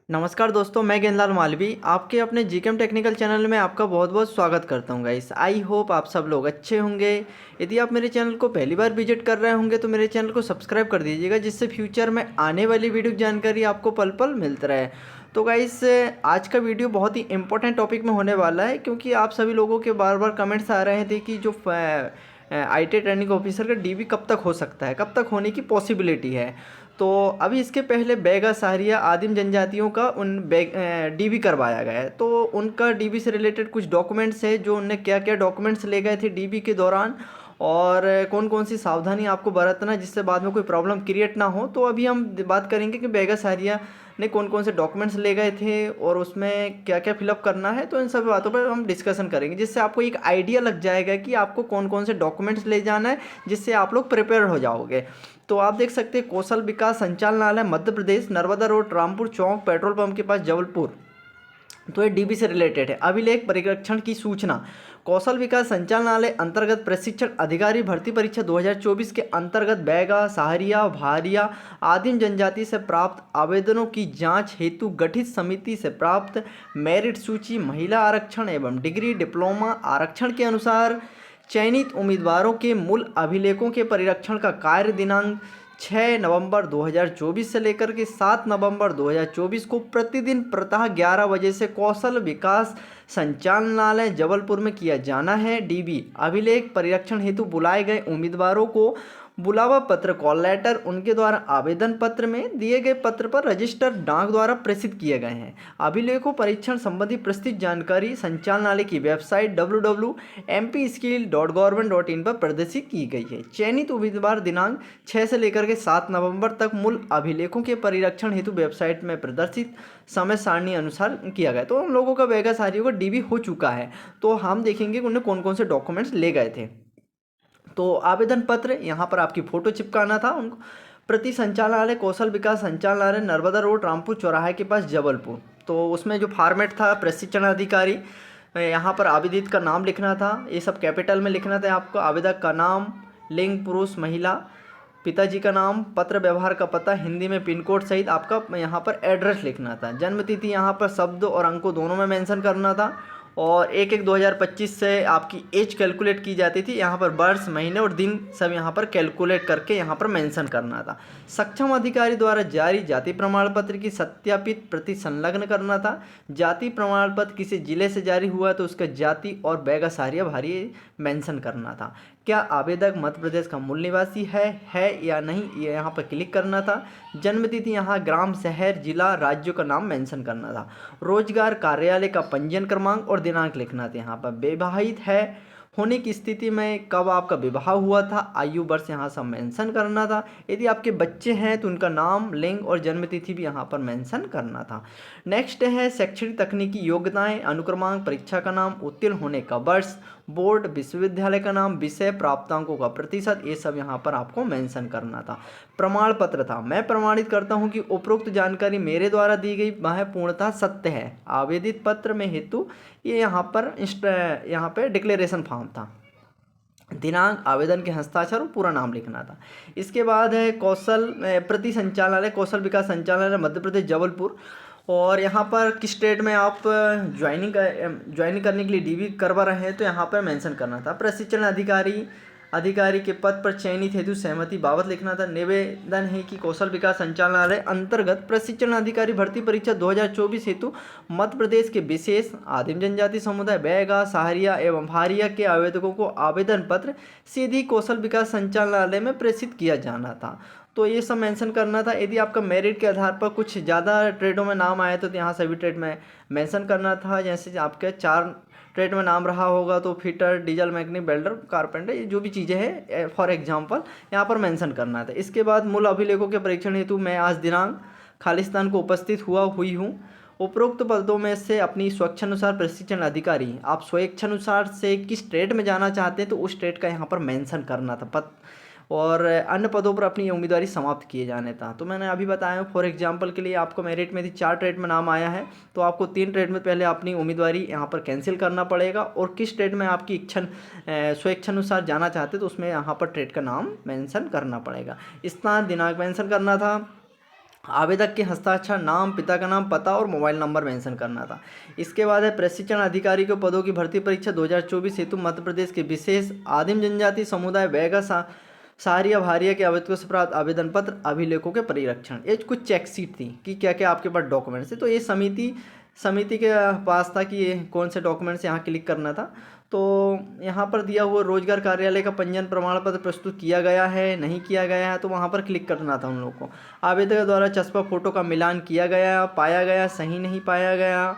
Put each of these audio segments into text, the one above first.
नमस्कार दोस्तों, मैं गेंदलाल मालवी आपके अपने जीकेएम टेक्निकल चैनल में आपका बहुत बहुत स्वागत करता हूं गाइस। आई होप आप सब लोग अच्छे होंगे। यदि आप मेरे चैनल को पहली बार विजिट कर रहे होंगे तो मेरे चैनल को सब्सक्राइब कर दीजिएगा, जिससे फ्यूचर में आने वाली वीडियो की जानकारी आपको पल पल मिलता रहे। तो गाइस, आज का वीडियो बहुत ही इंपॉर्टेंट टॉपिक में होने वाला है, क्योंकि आप सभी लोगों के बार बार कमेंट्स आ रहे थे कि जो आईटी ट्रेनिंग ऑफिसर का डीबी कब तक हो सकता है, कब तक होने की पॉसिबिलिटी है। तो अभी इसके पहले बैगा सहारिया आदिम जनजातियों का डीबी करवाया गया है। तो उनका डीबी से रिलेटेड कुछ डॉक्यूमेंट्स है, जो उनने क्या क्या डॉक्यूमेंट्स ले गए थे डीबी के दौरान, और कौन कौन सी सावधानी आपको बरतना है जिससे बाद में कोई प्रॉब्लम क्रिएट ना हो। तो अभी हम बात करेंगे कि बैगा सहारिया ने कौन कौन से डॉक्यूमेंट्स ले गए थे और उसमें क्या क्या फिलअप करना है। तो इन सभी बातों पर हम डिस्कशन करेंगे, जिससे आपको एक आइडिया लग जाएगा कि आपको कौन कौन से डॉक्यूमेंट्स ले जाना है, जिससे आप लोग प्रिपेयर हो जाओगे। तो आप देख सकते हैं, कौशल विकास संचालनालय मध्य प्रदेश, नर्मदा रोड, रामपुर चौक, पेट्रोल पंप के पास, जबलपुर। तो ये डीबी से रिलेटेड है। अभिलेख परिरक्षण की सूचना, कौशल विकास संचालनालय अंतर्गत प्रशिक्षण अधिकारी भर्ती परीक्षा 2024 के अंतर्गत बैगा सहारिया भारिया आदिम जनजाति से प्राप्त आवेदनों की जांच हेतु गठित समिति से प्राप्त मेरिट सूची, महिला आरक्षण एवं डिग्री डिप्लोमा आरक्षण के अनुसार चयनित उम्मीदवारों के मूल अभिलेखों के परिरक्षण का कार्य दिनांक 6 नवंबर 2024 से लेकर के 7 नवंबर 2024 को प्रतिदिन प्रातः 11 बजे से कौशल विकास संचालनालय जबलपुर में किया जाना है। डीबी अभिलेख परिरक्षण हेतु बुलाए गए उम्मीदवारों को बुलावा पत्र, कॉल लेटर उनके द्वारा आवेदन पत्र में दिए गए पत्र पर रजिस्टर डाक द्वारा प्रेषित किए गए हैं। अभिलेखों परीक्षण संबंधी प्रस्तुत जानकारी संचालनालय की वेबसाइट www.mpskill.government.in पर प्रदर्शित की गई है। चयनित उम्मीदवार दिनांक 6 से लेकर के 7 नवंबर तक मूल अभिलेखों के परिरक्षण हेतु वेबसाइट में प्रदर्शित समय सारणी अनुसार किया गया। तो उन लोगों का बैगा सहारियों का डीबी हो चुका है। तो हम देखेंगे कि उन्हें कौन कौन से डॉक्यूमेंट्स ले गए थे। तो आवेदन पत्र, यहाँ पर आपकी फ़ोटो चिपकाना था उनको। प्रति संचालनालय कौशल विकास संचालनालय नर्मदा रोड, रामपुर चौराहे के पास, जबलपुर। तो उसमें जो फॉर्मेट था, प्रशिक्षण अधिकारी, यहाँ पर आवेदित का नाम लिखना था, ये सब कैपिटल में लिखना था आपको। आवेदक का नाम, लिंग पुरुष महिला, पिताजी का नाम, पत्र व्यवहार का पता, हिंदी में पिन कोड सहित आपका यहाँ पर एड्रेस लिखना था। जन्म तिथि यहाँ पर शब्द और अंकों दोनों में मेंशन करना था। और 1/1/2025 से आपकी एज कैलकुलेट की जाती थी। यहाँ पर वर्ष, महीने और दिन सब यहाँ पर कैलकुलेट करके यहाँ पर मेंशन करना था। सक्षम अधिकारी द्वारा जारी जाति प्रमाण पत्र की सत्यापित प्रति संलग्न करना था। जाति प्रमाण पत्र किसी जिले से जारी हुआ तो उसका जाति और बैगा सहारिया भारी मेंशन करना था। क्या आवेदक मध्य प्रदेश का मूल निवासी है या नहीं, ये यहाँ पर क्लिक करना था। जन्म तिथि यहाँ ग्राम, शहर, जिला, राज्यों का नाम मेंशन करना था। रोजगार कार्यालय का पंजीयन क्रमांक और दिनांक लिखना था। यहाँ पर विवाहित है होने की स्थिति में कब आपका विवाह हुआ था, आयु वर्ष यहाँ सब मेंशन करना था। यदि आपके बच्चे हैं तो उनका नाम, लिंग और जन्म तिथि भी यहाँ पर मेंशन करना था। नेक्स्ट है शैक्षणिक तकनीकी योग्यताएं, अनुक्रमांक, परीक्षा का नाम, उत्तीर्ण होने का वर्ष, बोर्ड, विश्वविद्यालय का नाम, विषय, प्राप्तांकों का प्रतिशत, ये सब यहाँ पर आपको मेंशन करना था। प्रमाण पत्र था, मैं प्रमाणित करता हूँ कि उपरोक्त जानकारी मेरे द्वारा दी गई वह पूर्णतः सत्य है। आवेदित पत्र में हेतु ये यहाँ पर डिक्लेरेशन फॉर्म था। दिनांक, आवेदन के हस्ताक्षर और पूरा नाम लिखना था। इसके बाद है प्रति संचालनालय कौशल विकास संचालनालय मध्य प्रदेश, जबलपुर। और यहाँ पर किस स्टेट में आप ज्वाइनिंग करने के लिए डीबी करवा रहे हैं, तो यहाँ पर मेंशन करना था। प्रशिक्षण अधिकारी के पद पर चयनित हेतु सहमति बाबत लिखना था। निवेदन है कि कौशल विकास संचालनालय अंतर्गत प्रशिक्षण अधिकारी भर्ती परीक्षा 2024 हेतु मध्य प्रदेश के विशेष आदिम जनजाति समुदाय बैगा सहारिया एवं भारिया के आवेदकों को आवेदन पत्र सीधी कौशल विकास संचालनालय में प्रेषित किया जाना था। तो ये सब मेंशन करना था। यदि आपका मेरिट के आधार पर कुछ ज़्यादा ट्रेडों में नाम आया तो यहाँ सभी ट्रेड में मेंशन करना था। जैसे आपके 4 ट्रेड में नाम रहा होगा तो fitter, diesel mechanic, welder, carpenter, ये जो भी चीज़ें हैं फॉर एग्जांपल यहाँ पर मेंशन करना था। इसके बाद मूल अभिलेखों के परीक्षण हेतु मैं आज दिनांक खालिस्तान को उपस्थित हुई हूँ। उपरोक्त पदों में से अपनी स्वेच्छानुसार प्रशिक्षण अधिकारी, आप स्वेच्छानुसार से किस ट्रेड में जाना चाहते हैं तो उस ट्रेड का यहाँ पर मेंशन करना था। और अन्य पदों पर अपनी उम्मीदवारी समाप्त किए जाने था। तो मैंने अभी बताया, फॉर एग्जांपल के लिए आपको मेरिट में यदि 4 ट्रेड में नाम आया है तो आपको 3 ट्रेड में पहले अपनी उम्मीदवारी यहाँ पर कैंसिल करना पड़ेगा, और किस ट्रेड में आपकी स्वेच्छानुसार जाना चाहते तो उसमें यहाँ पर ट्रेड का नाम मेंशन करना पड़ेगा। स्थान, दिनांक मेंशन करना था। आवेदक के हस्ताक्षर, नाम, पिता का नाम, पता और मोबाइल नंबर मेंशन करना था। इसके बाद है प्रशिक्षण अधिकारी के पदों की भर्ती परीक्षा 2024 हेतु मध्य प्रदेश के विशेष आदिम जनजाति समुदाय बैगा सारिया भारिया के आवेदकों से प्राप्त आवेदन पत्र, अभिलेखों के परिरक्षण। ये कुछ चेकशीट थी कि क्या क्या आपके पास डॉक्यूमेंट्स है। तो ये समिति के पास था कि ये कौन से डॉक्यूमेंट्स यहाँ क्लिक करना था। तो यहाँ पर दिया हुआ रोजगार कार्यालय का पंजीयन प्रमाण पत्र प्रस्तुत किया गया है, नहीं किया गया है, तो वहाँ पर क्लिक करना था उन लोगों को। आवेदक द्वारा चस्पा फोटो का मिलान किया गया, पाया गया, सही नहीं पाया गया।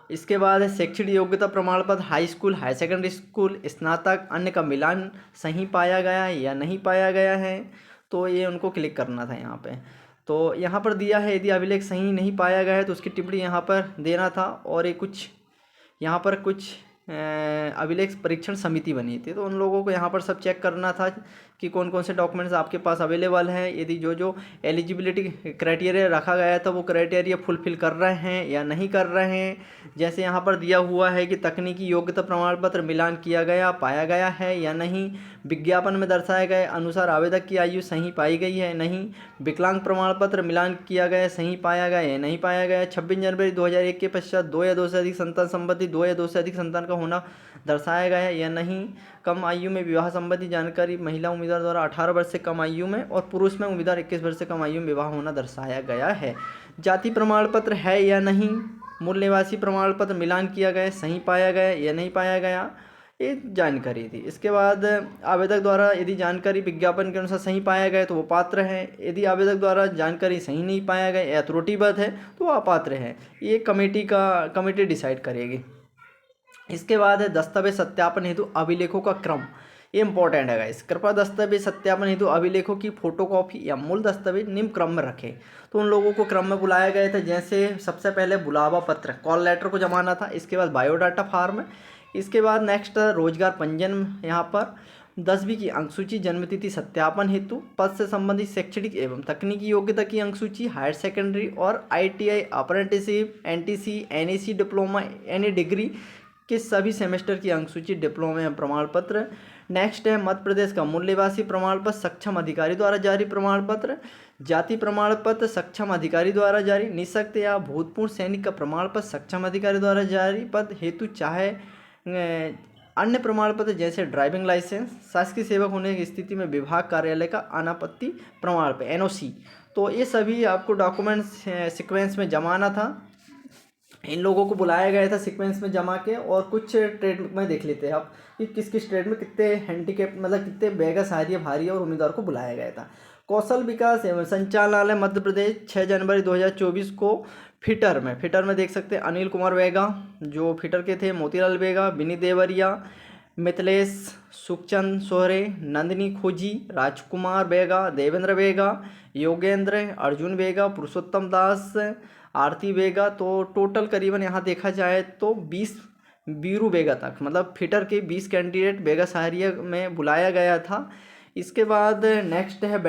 इसके बाद है शैक्षणिक योग्यता प्रमाण पत्र, high school, high secondary school, स्नातक, अन्य का मिलान सही पाया गया या नहीं पाया गया है। तो ये उनको क्लिक करना था यहाँ पे। तो यहाँ पर दिया है यदि अभिलेख सही नहीं पाया गया है तो उसकी टिप्पणी यहाँ पर देना था। और ये कुछ यहाँ पर कुछ अभिलेख परीक्षण समिति बनी थी, तो उन लोगों को यहाँ पर सब चेक करना था कि कौन कौन से डॉक्यूमेंट्स आपके पास अवेलेबल हैं। यदि जो जो एलिजिबिलिटी क्राइटेरिया रखा गया था वो क्राइटेरिया फुलफिल कर रहे हैं या नहीं कर रहे हैं। जैसे यहाँ पर दिया हुआ है कि तकनीकी योग्यता प्रमाण पत्र मिलान किया गया, पाया गया है या नहीं। विज्ञापन में दर्शाए गए अनुसार आवेदक की आयु सही पाई गई है नहीं। विकलांग प्रमाण पत्र मिलान किया गया, सही पाया गया या नहीं पाया गया। 26 जनवरी 2001 के पश्चात 2 या 2 से अधिक संतान संबंधी 2 या 2 से अधिक संतान का होना दर्शाया गया है या नहीं। कम आयु में विवाह संबंधी जानकारी महिला उम्मीदवार द्वारा 18 वर्ष से कम आयु में और पुरुष में उम्मीदवार 21 वर्ष से कम आयु में विवाह होना दर्शाया गया है। जाति प्रमाण पत्र है या नहीं। मूल निवासी प्रमाण पत्र मिलान किया गया, सही पाया गया या नहीं पाया गया, ये जानकारी थी। इसके बाद आवेदक द्वारा यदि जानकारी विज्ञापन के अनुसार सही पाया गया तो वो पात्र है। यदि आवेदक द्वारा जानकारी सही नहीं पाया गया या त्रुटिबद्ध है तो वो अपात्र है। ये कमेटी डिसाइड करेगी। इसके बाद है दस्तावेज सत्यापन हेतु अभिलेखों का क्रम। ये इंपॉर्टेंट है गाइस। कृपया दस्तावेज सत्यापन हेतु अभिलेखों की फोटोकॉपी या मूल दस्तावेज निम्न क्रम में रखें। तो उन लोगों को क्रम में बुलाया गया था। जैसे सबसे पहले बुलावा पत्र, कॉल लेटर को जमाना था। इसके बाद बायोडाटा फार्म। इसके बाद नेक्स्ट रोजगार पंजीयन, यहाँ पर 10वीं की अंकसूची, जन्मतिथि सत्यापन हेतु, पद से संबंधित शैक्षणिक एवं तकनीकी योग्यता की अंकसूची, हायर सेकेंडरी और ITI, apprenticeship, NTC, NEC diploma, any degree के सभी सेमेस्टर की अंकसूची, डिप्लोमा एवं प्रमाण पत्र। नेक्स्ट है मध्य प्रदेश का मूल निवासी प्रमाण पत्र, सक्षम अधिकारी द्वारा जारी प्रमाण पत्र। जाति प्रमाण पत्र सक्षम अधिकारी द्वारा जारी। निःशक्त या भूतपूर्व सैनिक का प्रमाण पत्र सक्षम अधिकारी द्वारा जारी। पद हेतु चाहे अन्य प्रमाण पत्र जैसे ड्राइविंग लाइसेंस। शासकीय सेवक होने की स्थिति में विभाग कार्यालय का अनापत्ति प्रमाण पत्र, NOC। तो ये सभी आपको डॉक्यूमेंट्स सीक्वेंस में जमाना था। इन लोगों को बुलाया गया था सीक्वेंस में जमा के। और कुछ ट्रेड में देख लेते हैं आप कि किस किस ट्रेड में कितने हैंडीकैप, मतलब कितने बैगा सारिया भारी और उम्मीदवार को बुलाया गया था। कौशल विकास एवं संचालनालय मध्य प्रदेश 6 जनवरी 2024 को फिटर में देख सकते हैं अनिल कुमार बेगा जो फिटर के थे, मोतीलाल बेगा, विनीत देवरिया, मिथिलेश सुखचंद सोहरे, नंदिनी खोजी, राजकुमार बेगा, देवेंद्र बेगा, योगेंद्र, अर्जुन बेगा, पुरुषोत्तम दास, आरती बेगा। तो टोटल करीबन यहाँ देखा जाए तो 20 बीरू बेगा तक, मतलब फिटर के 20 कैंडिडेट बेगा सहारिया में बुलाया गया था। इसके बाद नेक्स्ट है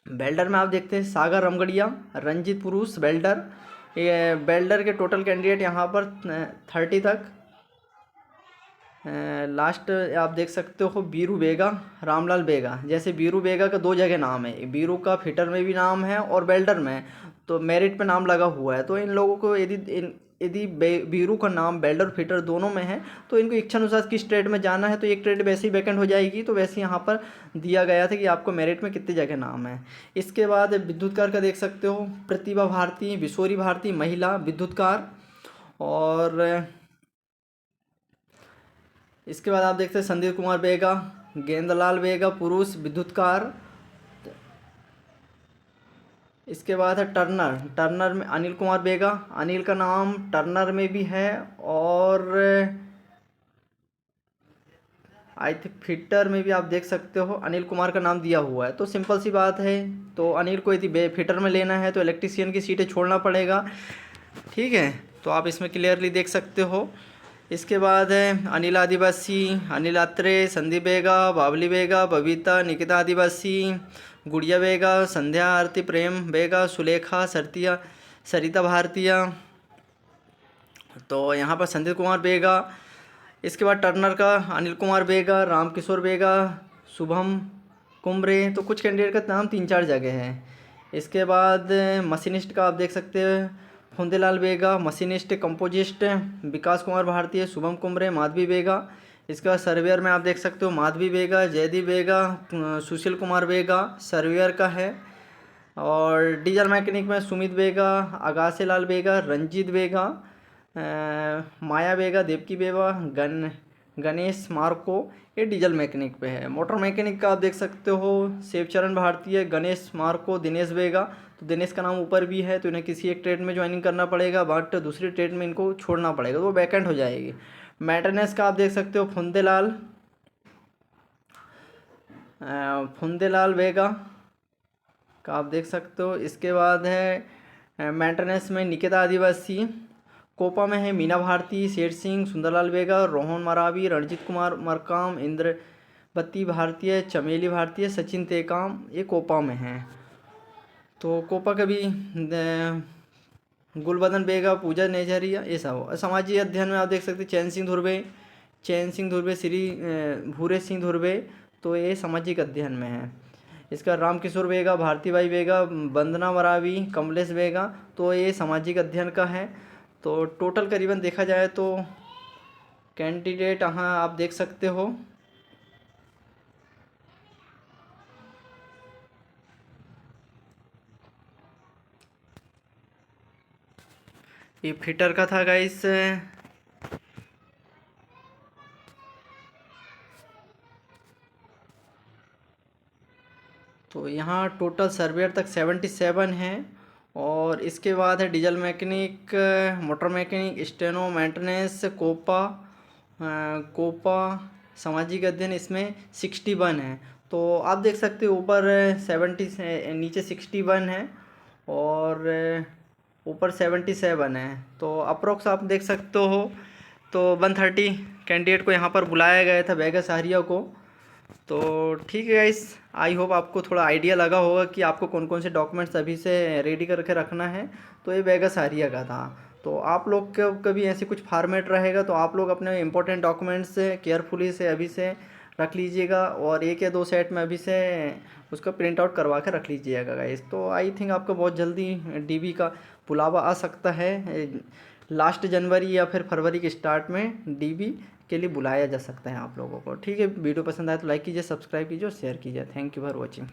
बेल्डर में आप देखते हैं सागर रमगढ़िया, रंजीत पुरुष बेल्डर। ये बेल्डर के टोटल कैंडिडेट यहाँ पर 30 तक। लास्ट आप देख सकते हो बीरू बेगा, रामलाल बेगा। जैसे बीरू बेगा का 2 जगह नाम है, बीरू का फिटर में भी नाम है और बेल्डर में, तो मेरिट पे नाम लगा हुआ है। तो इन लोगों को यदि बीरू का नाम बेल्डर फिटर दोनों में है तो इनको इच्छा अनुसार किस ट्रेड में जाना है तो एक ट्रेड वैसे ही वैकेंट हो जाएगी। तो वैसे यहाँ पर दिया गया था कि आपको मेरिट में कितनी जगह नाम है। इसके बाद विद्युतकार का देख सकते हो, प्रतिभा भारती, बिशोरी भारती महिला विद्युतकार। और इसके बाद आप देखते हैं संदीप कुमार बेगा, गेंदलाल बेगा पुरुष विद्युतकार। इसके बाद है टर्नर में अनिल कुमार बेगा, अनिल का नाम टर्नर में भी है और आई थिंक फिटर में भी आप देख सकते हो अनिल कुमार का नाम दिया हुआ है। तो सिंपल सी बात है, तो अनिल को यदि फिटर में लेना है तो इलेक्ट्रीशियन की सीटें छोड़ना पड़ेगा, ठीक है। तो आप इसमें क्लियरली देख सकते हो। इसके बाद है अनिल आदिवासी, अनिल आत्रे, संदीप बेगा, बाबली बेगा, बबीता, निकिता आदिवासी, गुड़िया बेगा, संध्या आरती प्रेम बेगा, सुलेखा सरिता भारतीया। तो यहाँ पर संदीप कुमार बेगा। इसके बाद टर्नर का अनिल कुमार बेगा, रामकिशोर बेगा, शुभम कुमरे, तो कुछ कैंडिडेट का नाम 3-4 जगह है। इसके बाद मशीनिस्ट का आप देख सकते हो, फुंदेलाल बेगा, मशीनिस्ट कंपोजिस्ट विकास कुमार भारतीय, शुभम कुमरे, माधवी बेगा। इसके बाद सर्वेयर में आप देख सकते हो माधवी बेगा, जयदीप बेगा, सुशील कुमार बेगा सर्वेयर का है। और डीजल मैकेनिक में सुमित बेगा, आगासे लाल बेगा, रंजीत बेगा, माया बेगा, देवकी बेगा, गणेश मार्को, ये डीजल मैकेनिक पे है। मोटर मैकेनिक का आप देख सकते हो शिवचरण भारतीय, गणेश मार्को, दिनेश बेगा। तो दिनेश का नाम ऊपर भी है, तो इन्हें किसी एक ट्रेड में ज्वाइनिंग करना पड़ेगा, बट दूसरी ट्रेड में इनको छोड़ना पड़ेगा, तो वो वैकेंट हो जाएगी। मेंटेनेंस का आप देख सकते हो फुंदेलाल बेगा का आप देख सकते हो। इसके बाद है मेंटेनेंस में निकिता आदिवासी, कोपा में है मीना भारती, शेर सिंह, सुंदरलाल बेगा, रोहन मरावी, रणजीत कुमार मरकाम, इंद्रवती भारतीय, चमेली भारतीय, सचिन तेकाम, ये कोपा में हैं। तो कोपा का भी गुलबदन बेगा, पूजा नेजरिया, ये सब। सामाजिक अध्ययन में आप देख सकते चैन सिंह धुर्वे, श्री भूरे सिंह धुर्वे, तो ये सामाजिक अध्ययन में है। इसका रामकिशोर बेगा, भारतीबाई बेगा, वंदना मरावी, कमलेश बेगा, तो ये सामाजिक अध्ययन का है। तो टोटल करीबन देखा जाए तो कैंडिडेट यहाँ आप देख सकते हो ये फिटर का था गाइस। तो यहाँ टोटल सर्वेयर तक 77 हैं। और इसके बाद है diesel mechanic, motor mechanic, steno, maintenance, COPA सामाजिक अध्ययन, इसमें 61 है। तो आप देख सकते हो ऊपर 70 से नीचे 61 है और ऊपर 77 है। तो अप्रोक्स आप देख सकते हो तो 130 कैंडिडेट को यहाँ पर बुलाया गया था वेगा सहारिया को। तो ठीक है गाइस, आई होप आपको थोड़ा आइडिया लगा होगा कि आपको कौन कौन से डॉक्यूमेंट्स अभी से रेडी करके रखना है। तो ये वेगा सहारिया का था। तो आप लोग का कभी ऐसे कुछ फॉर्मेट रहेगा तो आप लोग अपने इंपॉर्टेंट डॉक्यूमेंट्स केयरफुली से अभी से रख लीजिएगा और 1 या 2 सेट में अभी से उसका प्रिंट आउट करवा के रख लीजिएगा गाइस। तो आई थिंक आपको बहुत जल्दी डीबी का बुलावा आ सकता है, लास्ट जनवरी या फिर फरवरी के स्टार्ट में डीबी के लिए बुलाया जा सकता है आप लोगों को। ठीक है, वीडियो पसंद आए तो लाइक कीजिए, सब्सक्राइब कीजिए और शेयर कीजिए। Thank you for watching.